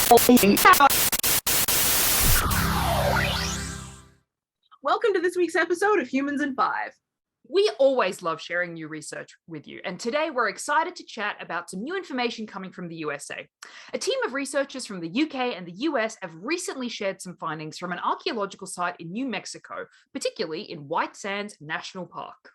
Welcome to this week's episode of Humans in 5. We always love sharing new research with you, and today we're excited to chat about some new information coming from the USA. A team of researchers from the UK and the US have recently shared some findings from an archaeological site in New Mexico, particularly in White Sands National Park.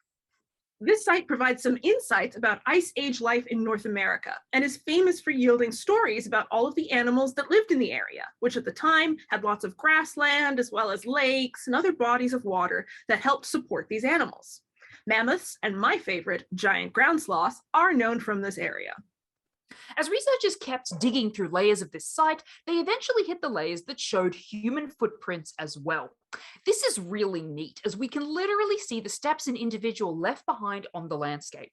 This site provides some insights about Ice Age life in North America and is famous for yielding stories about all of the animals that lived in the area, which at the time had lots of grassland as well as lakes and other bodies of water that helped support these animals. Mammoths and my favorite, giant ground sloths, are known from this area. As researchers kept digging through layers of this site, they eventually hit the layers that showed human footprints as well. This is really neat, as we can literally see the steps an individual left behind on the landscape.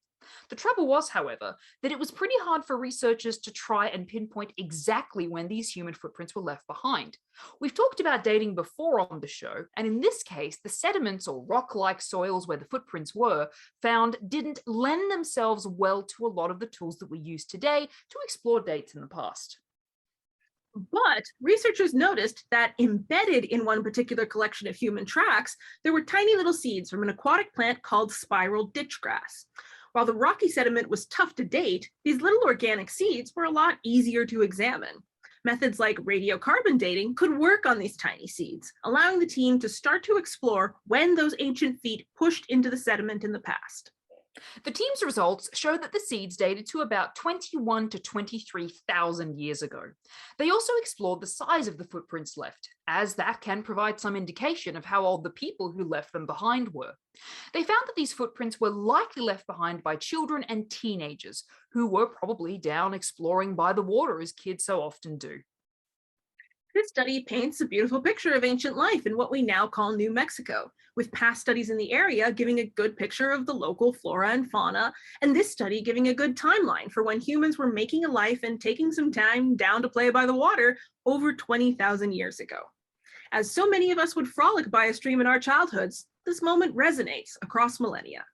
The trouble was, however, that it was pretty hard for researchers to try and pinpoint exactly when these human footprints were left behind. We've talked about dating before on the show, and in this case, the sediments or rock-like soils where the footprints were found didn't lend themselves well to a lot of the tools that we use today to explore dates in the past. But researchers noticed that embedded in one particular collection of human tracks, there were tiny little seeds from an aquatic plant called spiral ditchgrass. While the rocky sediment was tough to date, these little organic seeds were a lot easier to examine. Methods like radiocarbon dating could work on these tiny seeds, allowing the team to start to explore when those ancient feet pushed into the sediment in the past. The team's results show that the seeds dated to about 21 to 23,000 years ago. They also explored the size of the footprints left, as that can provide some indication of how old the people who left them behind were. They found that these footprints were likely left behind by children and teenagers, who were probably down exploring by the water as kids so often do. This study paints a beautiful picture of ancient life in what we now call New Mexico, with past studies in the area giving a good picture of the local flora and fauna, and this study giving a good timeline for when humans were making a life and taking some time down to play by the water over 20,000 years ago. As so many of us would frolic by a stream in our childhoods, this moment resonates across millennia.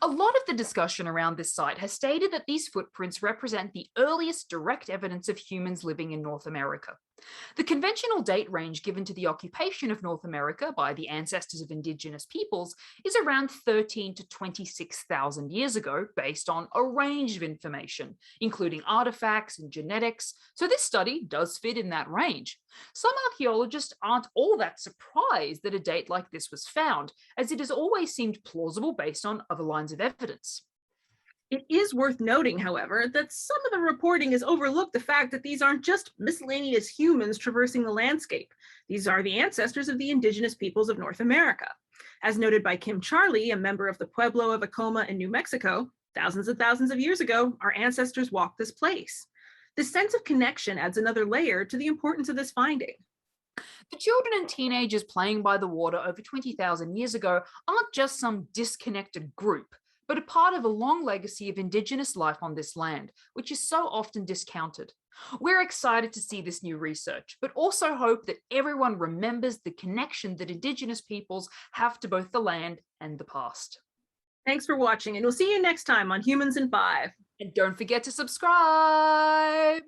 A lot of the discussion around this site has stated that these footprints represent the earliest direct evidence of humans living in North America. The conventional date range given to the occupation of North America by the ancestors of Indigenous peoples is around 13 to 26,000 years ago, based on a range of information, including artifacts and genetics, so this study does fit in that range. Some archaeologists aren't all that surprised that a date like this was found, as it has always seemed plausible based on other lines of evidence. It is worth noting, however, that some of the reporting has overlooked the fact that these aren't just miscellaneous humans traversing the landscape. These are the ancestors of the indigenous peoples of North America. As noted by Kim Charlie, a member of the Pueblo of Acoma in New Mexico, thousands and thousands of years ago, our ancestors walked this place. This sense of connection adds another layer to the importance of this finding. The children and teenagers playing by the water over 20,000 years ago aren't just some disconnected group, but a part of a long legacy of Indigenous life on this land, which is so often discounted. We're excited to see this new research, but also hope that everyone remembers the connection that Indigenous peoples have to both the land and the past. Thanks for watching, and we'll see you next time on Humans in 5. And don't forget to subscribe!